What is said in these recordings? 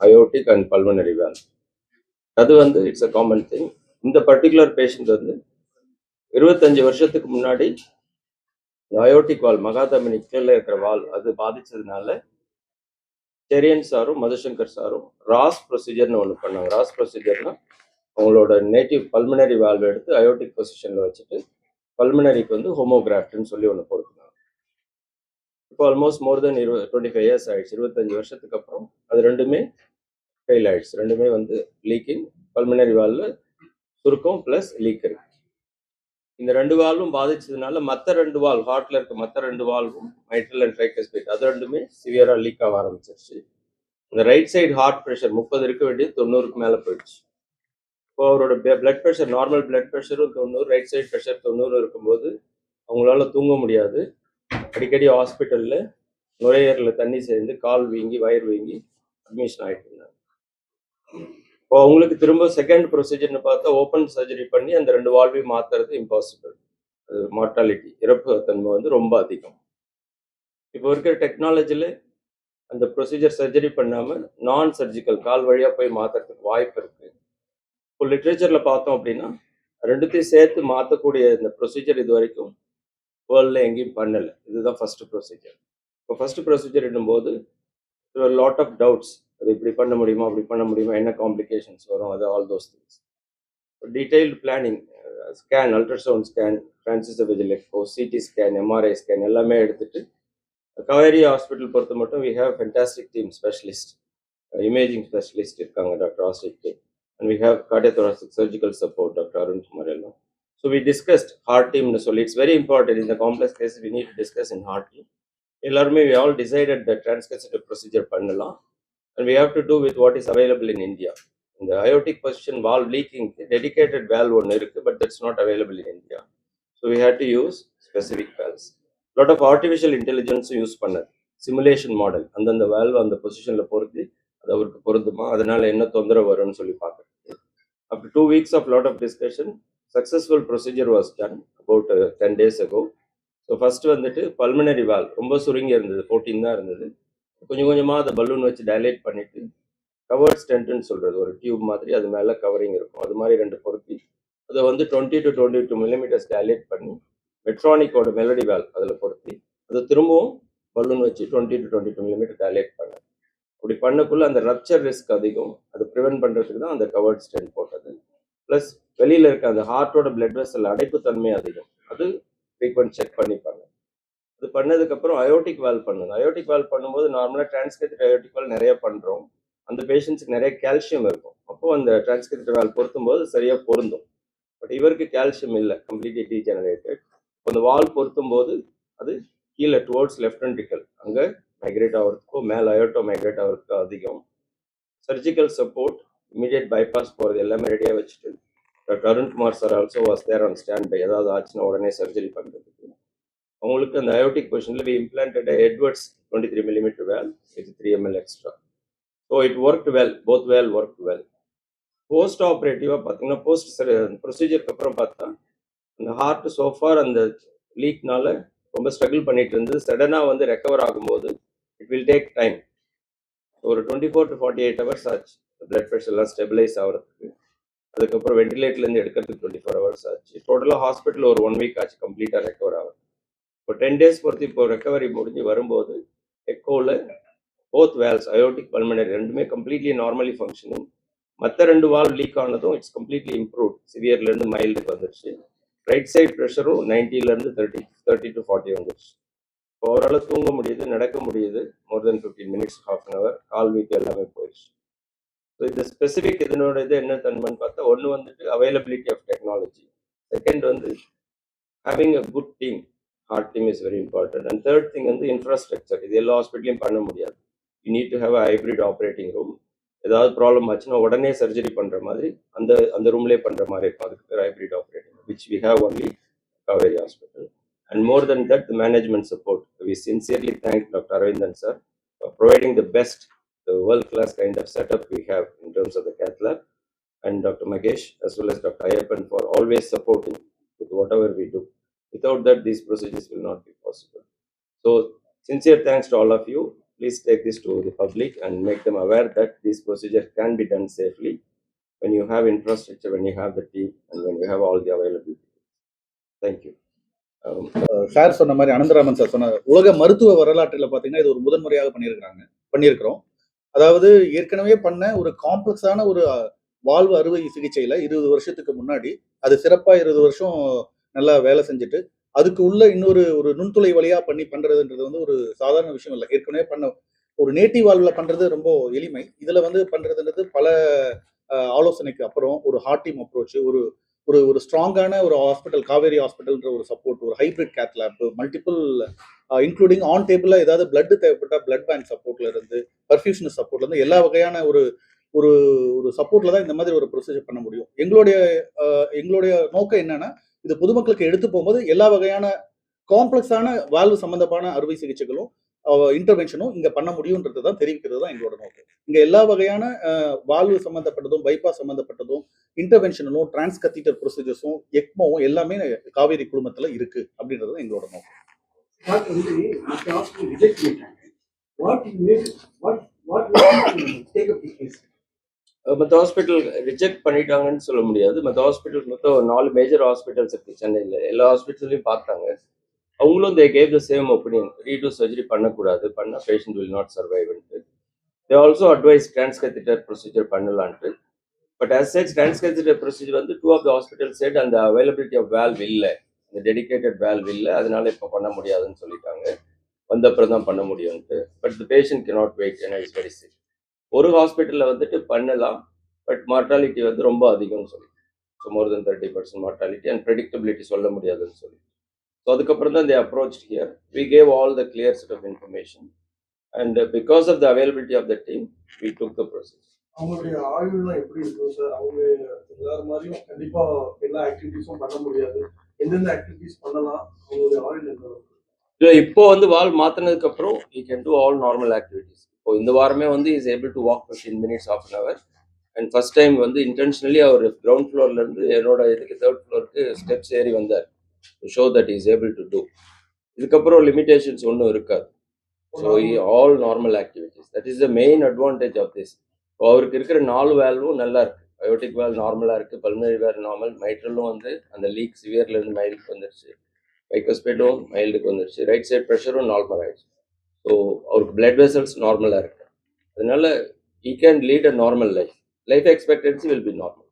aortic and pulmonary valve. அது வந்து it's a common thing. இந்த பர்டிகுலர் பேஷண்ட் வந்து 25 வருஷத்துக்கு முன்னாடி அயோட்டிக் வால் மகாதமனி கீழே இருக்கிற வால் அது பாதிச்சதுனால செரியன் சாரும் மதுசங்கர் சாரும் ராஸ் ப்ரொசீஜர்னு ஒன்று பண்ணாங்க. ராஸ் ப்ரொசீஜர்னா அவங்களோட நேட்டிவ் பல்மனரி வால்வ் எடுத்து அயோட்டிக் பொசிஷனில் வச்சுட்டு பல்மனரிக்கு வந்து ஹோமோகிராஃப்ட்னு சொல்லி ஒன்று பொறுத்துனாங்க. இப்போ ஆல்மோஸ்ட் மோர் தென் 25 இயர்ஸ் ஆயிடுச்சு. 25 வருஷத்துக்கு அப்புறம் அது ரெண்டுமே ஃபெயில் ஆயிடுச்சு. ரெண்டுமே வந்து லீக்கிங், பல்மனரி வால்வில் சுருக்கம் ப்ளஸ் லீக் இருக்கு. இந்த ரெண்டு வால்வும் பாதிச்சதுனால மற்ற ரெண்டு வால்வ், ஹார்ட்ல இருக்க மற்ற ரெண்டு வால்வும் மைட்ரல் அண்ட் ட்ரைகஸ்பிட் அது ரெண்டுமே சிவியரா லீக் ஆக ஆரம்பிச்சிருச்சு. இந்த ரைட் சைடு ஹார்ட் ப்ரெஷர் 30 இருக்க வேண்டியது 90க்கு மேலே போயிடுச்சு. இப்போ அவரோட பிளட் ப்ரெஷர், நார்மல் பிளட் ப்ரெஷரும் 90, ரைட் சைடு ப்ரெஷர் 90 இருக்கும்போது அவங்களால தூங்க முடியாது. அடிக்கடி ஹாஸ்பிட்டலில் நுரையீரலில் தண்ணி சேர்ந்து கால் வீங்கி வயிறு வீங்கி அட்மிஷன் ஆகிட்டு இருந்தாங்க. இப்போ அவங்களுக்கு திரும்ப செகண்ட் ப்ரொசீஜர்னு பார்த்தா ஓப்பன் சர்ஜரி பண்ணி அந்த ரெண்டு வால்வையும் மாற்றுறது இம்பாசிபிள். அது மார்ட்டாலிட்டி, இறப்பு தன்மை வந்து ரொம்ப அதிகம். இப்போ இருக்கிற டெக்னாலஜியில் அந்த ப்ரொசீஜர் சர்ஜரி பண்ணாமல் நான் சர்ஜிக்கல் கால் வழியாக போய் மாற்றுறதுக்கு வாய்ப்பு இருக்குது. இப்போ லிட்ரேச்சரில் பார்த்தோம் அப்படின்னா ரெண்டுத்தையும் சேர்த்து மாற்றக்கூடிய இந்த ப்ரொசீஜர் இது வரைக்கும் வேர்ல்டில் எங்கேயும் பண்ணலை. இதுதான் ஃபர்ஸ்ட் ப்ரொசீஜர். இப்போ ஃபர்ஸ்ட் ப்ரொசீஜர் என்னும்போது லாட் ஆஃப் டவுட்ஸ். அது இப்படி பண்ண முடியுமா, அப்படி பண்ண முடியுமா, என்ன காம்ப்ளிகேஷன்ஸ் வரும், அது all those things. Detailed planning, scan, ultrasound scan, transistor echo, CT scan, MRI scan எல்லாமே எடுத்துட்டு கவேரி ஹாஸ்பிட்டல் பொறுத்த மட்டும் we have fantastic team specialist, imaging specialist இருக்காங்க, doctor Ashik, and we have cardiothoracic surgical support doctor Arun Kumar எல்லாம். So we discussed heart டீம்னு சொல்லி it's very important. இந்த complex case we need to discuss in heart team. எல்லாருமே we all decided the transcatheter procedure பண்ணலாம். And we have to do with what is available in India. In the aortic position valve leaking, dedicated valve one irukku, but that's not available in India. So we had to use specific valves. Lot of artificial intelligence use பண்ண simulation model. அந்த valve அந்த பொசிஷன்ல பொருத்தி அது அவருக்கு பொருந்துமா, அதனால என்ன தொந்தரவு வரும்னு சொல்லி பார்க்குறது. After 2 weeks of lot of discussion, successful procedure was done about 10 days ago. So first வந்துட்டு pulmonary valve ரொம்ப சுருங்கி இருந்தது, 14 தான் இருந்தது. கொஞ்சம் கொஞ்சமாக அதை பலூன் வச்சு டைலேட் பண்ணிட்டு கவர்ட் ஸ்டென்ட்னு சொல்கிறது, ஒரு டியூப் மாதிரி அது மேலே கவரிங் இருக்கும், அது மாதிரி ரெண்டு பொருத்தி அதை வந்து 20 to 22 millimeters டைலேட் பண்ணி மெட்ரானிக்கோட மெலடி வேல் அதில் பொருத்தி அதை திரும்பவும் பலூன் வச்சு 20 to 22 millimeter டைலேட் பண்ண. அப்படி பண்ணக்குள்ள அந்த ரப்சர் ரிஸ்க் அதிகம், அதை ப்ரிவென்ட் பண்ணுறதுக்கு தான் அந்த கவர்ட் ஸ்டென்ட் போட்டது. ப்ளஸ் வெளியில் இருக்க அந்த ஹார்ட்டோட பிளட் வெசல் அடைப்பு தன்மை அதிகம், அது ஃப்ரீக்வெண்ட் செக் பண்ணிப்பாங்க. இது பண்ணதுக்கப்புறம் அயோட்டிக் வால்வ் பண்ணணும். அயோட்டிக் வால்வ் பண்ணும்போது நார்மலாக டிரான்ஸ்கேத்தட் அயோட்டிக் வால்வ் நிறைய பண்ணுறோம். அந்த பேஷண்ட்ஸுக்கு நிறைய கால்சியம் இருக்கும், அப்போது அந்த டிரான்ஸ்கேத்தட் வால்வ் பொருத்தும் போது சரியாக பொருந்தும். பட் இவருக்கு கால்சியம் இல்லை, கம்ப்ளீட்லி டீஜெனரேட்டட். அந்த வால்வ் பொருத்தும் போது அது கீழே டுவோர்ட்ஸ் லெஃப்ட் வென்ட்ரிக்கல் அங்கே மைக்ரேட் ஆகிறதுக்கோ மேலே அயோட்டோ மைக்ரேட் ஆகிறதுக்கோ அதிகம். சர்ஜிக்கல் சப்போர்ட், இமீடியட் பைபாஸ் போகிறது எல்லாமே ரெடியாக வச்சுட்டு doctor Arunkumar sir also was there on standby. ஏதாவது ஆச்சுன்னா உடனே சர்ஜரி பண்ணுறதுக்கு. அவங்களுக்கு அந்த அயோட்டிக் பொசிஷனில் we implanted Edwards 23 millimeter valve with 3 ml extra. So it worked well, both valve worked well. Post ஆப்ரேட்டிவாக பார்த்தீங்கன்னா போஸ்ட் ப்ரொசீஜருக்கு அப்புறம் பார்த்தா அந்த ஹார்ட் சோஃபார் அந்த லீக்னால ரொம்ப ஸ்ட்ரகிள் பண்ணிட்டு இருந்தது. சடனாக வந்து ரெக்கவர் ஆகும்போது இட் வில் டேக் டைம். ஒரு 24 to 48 hours ஆச்சு பிளட் ப்ரெஷர்லாம் ஸ்டெபிலைஸ் ஆகிறதுக்கு. அதுக்கப்புறம் வெண்டிலேட்டர்லேருந்து எடுக்கிறதுக்கு 24 hours ஆச்சு. டோட்டலாக ஹாஸ்பிட்டல் ஒரு 1 week ஆச்சு கம்ப்ளீட்டாக ரெக்கவர் ஆகும். இப்போ 10 days பொறுத்து இப்போ ரெக்கவரி முடிஞ்சு வரும்போது எக்கோவில் போத் வேல்ஸ் அயோட்டிக் பல்மனரி ரெண்டுமே கம்ப்ளீட்லி நார்மலி ஃபங்க்ஷனிங். மற்ற ரெண்டு வால்வ் லீக் ஆனதும் இட்ஸ் கம்ப்ளீட்லி இம்ப்ரூவ், சிவியர்லேருந்து மைல்டுக்கு வந்துருச்சு. ரைட் சைட் ப்ரெஷரும் 90லேருந்து 30 to 40 வந்துருச்சு. இப்போ ஓரளவு தூங்க முடியுது, நடக்க முடியுது, மோர் தென் 15 minutes, half an hour, call week எல்லாமே போயிடுச்சு. ஸோ இந்த ஸ்பெசிஃபிக் இதனோட இது என்ன தன்மைன்னு பார்த்தா ஒன்று வந்துட்டு அவைலபிலிட்டி ஆஃப் டெக்னாலஜி, செகண்ட் வந்து having a good team, heart team is very important, and third thing வந்து இன்ஃப்ராஸ்ட்ரக்சர். இது எல்லா ஹாஸ்பிட்டலையும் பண்ண முடியாது. You need to have a hybrid operating room. ஏதாவது ப்ராப்ளம் ஆச்சுன்னா உடனே சர்ஜரி பண்ணுற மாதிரி அந்த ரூம்லேயே பண்ணுற மாதிரி இருக்கும். அதுக்கு பேர் hybrid operating, which we have only Kaveri hospital. And more than that, the management support. We sincerely thank Dr. Aravindan sir for providing the best, the world-class kind of setup we have in terms of the cath lab, and Dr. Magesh as well as Dr. Ayappan for always supporting with whatever we do. Without that, these procedures will not be possible. So, sincere thanks to all of you. please take this to the public and make them aware that this procedure can be done safely when you have infrastructure, when you have the team, and when you have all the availability. Thank you. Sir சொன்ன மாதிரி Anantharaman sir சொன்ன உலக மருத்துவ வரலாற்றில் பார்த்தீங்கன்னா இது ஒரு முதன்முறையாக பண்ணியிருக்கிறோம். அதாவது ஏற்கனவே பண்ண ஒரு காம்ப்ளெக்ஸான ஒரு வாழ்வு அறுவை சிகிச்சையில 20 வருஷத்துக்கு முன்னாடி அது சிறப்பா 20 வருஷம் நல்லா வேலை செஞ்சுட்டு அதுக்கு உள்ள இன்னொரு நுண்துளை வழியா பண்றதுன்றது வந்து ஒரு சாதாரண விஷயம் இல்லை. ஏற்கனவே பண்ண ஒரு நேட்டிவ் வாழ்வுல பண்றது ரொம்ப எளிமை. இதுல வந்து பண்றதுன்றது பல ஆலோசனைக்கு அப்புறம் ஒரு ஹார்ட் டீம் அப்ரோச், ஒரு ஒரு ஒரு ஸ்ட்ராங்கான ஒரு ஹாஸ்பிட்டல், காவேரி ஹாஸ்பிட்டல்ன்ற ஒரு சப்போர்ட், ஒரு hybrid cath lab, multiple including on டேபிள்ல ஏதாவது பிளட் தேவைப்பட்டா பிளட் பேங்க் சப்போர்ட்ல இருந்து, பர்ஃபியூஷன் சப்போர்ட்ல இருந்து எல்லா வகையான ஒரு ஒரு ஒரு சப்போர்ட்ல தான் இந்த மாதிரி ஒரு ப்ரொசீஜர் பண்ண முடியும். எங்களுடைய நோக்கம் என்னன்னா, இது பொதுமக்களுக்கு எடுத்து போகும்போது எல்லா வகையான காம்ப்ளெக்ஸான வால்வு சம்பந்தமான அறுவை சிகிச்சைகளும் இன்டர்வென்ஷனும் இங்க பண்ண முடியும்ன்றது தான் தெரிவிக்கிறது தான் எங்களோட நோக்கம். இங்க எல்லா வகையான வால்வு சம்பந்தப்பட்டதும், பைபாஸ் சம்பந்தப்பட்டதும், இன்டர்வென்ஷனும், டிரான்ஸ் கத்தீட்டர் ப்ரொசீஜர்ஸும், எக்மோவும் எல்லாமே காவேரி குழுமத்துல இருக்கு அப்படின்றது தான் எங்களோட நோக்கம். மற்ற ஹாஸ்பிட்டல் ரிஜெக்ட் பண்ணிட்டாங்கன்னு சொல்ல முடியாது. மற்ற ஹாஸ்பிட்டல் மொத்தம் 4 மேஜர் ஹாஸ்பிட்டல்ஸ் இருக்கு சென்னையில். எல்லா ஹாஸ்பிட்டல்லையும் பார்த்தாங்க. அவங்களும் they gave the same opinion, redo surgery பண்ணக்கூடாது, பண்ணால் பேஷண்ட் வில் நாட் சர்வைவ்ன்ட்டு. They also advise transcatheter procedure பண்ணலான்ட்டு. But as such transcatheter procedure வந்து 2 ஆஃப் த ஹாஸ்பிட்டல் சைட் அந்த அவைலபிலிட்டி ஆஃப் வேல்வ் இல்லை, இந்த டெடிக்கேட்டட் வேல்வ் இல்லை, அதனால இப்போ பண்ண முடியாதுன்னு சொல்லிட்டாங்க. வந்தப்புறம் தான் பண்ண முடியும்ட்டு. But the patient cannot wait, ஏன்னா இட்ஸ் வெரி சிக். ஒரு ஹாஸ்பிட்டலில் வந்துட்டு பண்ணலாம், பட் மார்டாலிட்டி வந்து ரொம்ப அதிகம்னு சொல்லி, so more then 30% mortality and predictability சொல்ல முடியாதுன்னு சொல்லி. ஸோ அதுக்கப்புறம் தான் they approach here. We gave all the clear set of information and because of the availability of the team we took the process. அவங்களுடைய ஆய்வுலாம் எப்படி இருக்கும் சார்? அவங்க எல்லாரும் மாதிரியும் கண்டிப்பா எல்லா ஆக்டிவிட்டிஸும் பண்ண முடியாது. எந்தெந்த ஆக்டிவிட்டிஸ் பண்ணலாம், அவங்களுடைய ஆய்வு இல்லை, இப்போ வந்து வால் மாற்றினதுக்கு அப்புறம் you can do all normal activities. இப்போ இந்த வாரமே வந்து is able to walk 15 minutes, half an hour. And first time வந்து இன்டென்ஷனலி அவர் கிரவுண்ட் ஃப்ளோர்லேருந்து என்னோட இதுக்கு 3rd ஃப்ளோருக்கு ஸ்டெப்ஸ் ஏறி வந்தார், show that is able to do. இதுக்கப்புறம் லிமிடேஷன்ஸ் ஒன்றும் இருக்காது. So all normal activities, that is the main advantage of this. இப்போ அவருக்கு இருக்கிற 4 வேல்வும் நல்லா இருக்கு. பயோட்டிக் வேல் நார்மலாக இருக்குது, பல்மனரி வேல் நார்மல், மைட்ரலும் வந்து அந்த லீக் சிவியர்லேருந்து மைல்டுக்கு வந்துருச்சு, பைக்கோஸ்பேடும் மைல்டுக்கு வந்துருச்சு, ரைட் சைட் ப்ரெஷரும் நார்மல் ஆயிடுச்சு. ஸோ அவருக்கு பிளட் வெசல்ஸ் நார்மலாக இருக்கு. அதனால he can lead a normal life. Life expectancy will be normal.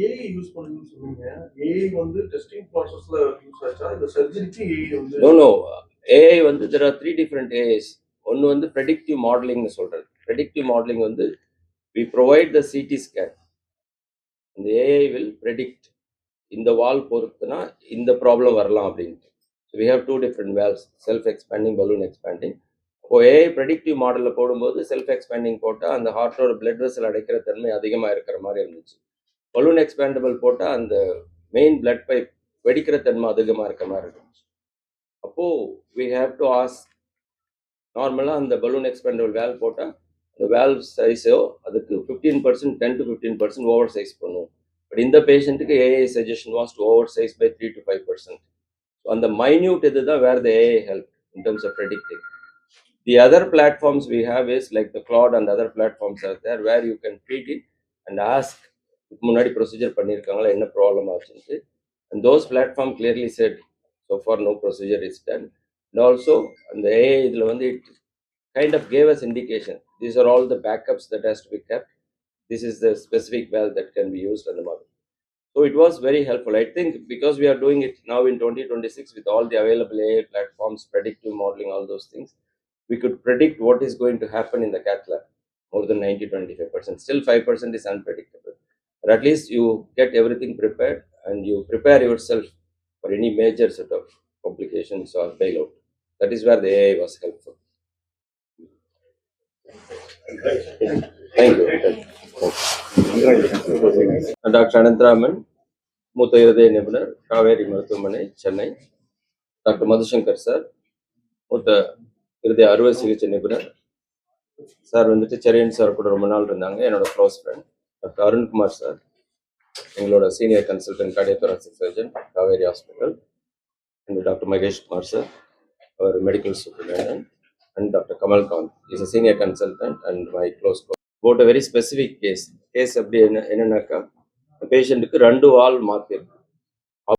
AI use பண்ணுங்கன்னு சொன்னீங்க. ஏஐ வந்து டெஸ்டிங் ப்ராசஸ்ல யூஸ் ஆச்சா? இந்த சர்ஜரிக்கு ஏஐ வந்து No. AI வந்து there are 3 different AIs. ஒன்று வந்து ப்ரெடிக்டிவ் மாடலிங்னு சொல்கிறது. ப்ரெடிக்டிவ் மாடலிங் வந்து we provide the CT scan. இந்த AI will predict இந்த வால் பொறுத்துனா இந்த ப்ராப்ளம் வரலாம் அப்படின்ட்டு. So we have 2 different valves, self expanding, balloon expanding. இப்போ ஏஐ ப்ரெடிக்டிவ் மாடலில் போடும்போது செல்ஃப் எக்ஸ்பேண்டிங் போட்டால் அந்த ஹார்ட்டோட பிளட் வெசல் அடைக்கிற தன்மை அதிகமாக இருக்கிற மாதிரி இருந்துச்சு. பலூன் எக்ஸ்பேண்டபிள் போட்டால் அந்த மெயின் பிளட் பைப் வெடிக்கிற தன்மை அதிகமாக இருக்கிற மாதிரி இருந்துச்சு. அப்போது வி ஹேவ் டு ஆஸ்க், நார்மலாக அந்த பலூன் எக்ஸ்பேண்டபிள் வேல்வ் போட்டால் அந்த வேல்வ் சைஸோ அதுக்கு 15%, 10 to 15% ஓவர் சைஸ் பண்ணும். பட் இந்த பேஷண்ட்டுக்கு AI suggestion was to over size by 3 to 5%. So அந்த மைன்யூட் இது தான் where the AI help in terms of predicting. The other platforms we have is like the Claude and other platforms are there where you can feed it and ask, முன்னாடி procedure பண்ணியிருக்காங்களா, என்ன problem ஆச்சுன்ட்டு. And those platform clearly said so far no procedure is done. And also அந்த AI இதில் வந்து it kind of gave us indication. These are all the backups that has to be kept. This is the specific valve that can be used and the model. So it was very helpful. I think because we are doing it now in 2026 with all the available AI platforms, predictive modeling, all those things, we could predict what is going to happen in the cath lab more than 90-25%. Still 5% is unpredictable. But at least you get everything prepared and you prepare yourself for any major sort of complications or bailout. That is where the AI was helpful. Thank you. Doctor Anantharaman, மூத்த இருதய நிபுணர், காவேரி மருத்துவமனை, Chennai. Doctor Madhushankar sir, மூத்த இருதய அறுவை சிகிச்சை நிபுணர் sir வந்துட்டு செரியன் சார் கூட ரொம்ப நாள் இருந்தாங்க, என்னோட close friend. Doctor Arunkumar sir, எங்களோட senior consultant cardiothoracic surgeon, Kaveri hospital. And doctor Mahesh Kumar sir, அவர் medical superintendent. and Dr. Kamal Kant is a senior consultant and my close colleague. About a very specific case எப்படி என்னன்னாக்கா பேஷண்ட்டுக்கு 2 வால் மாற்றிருக்கு.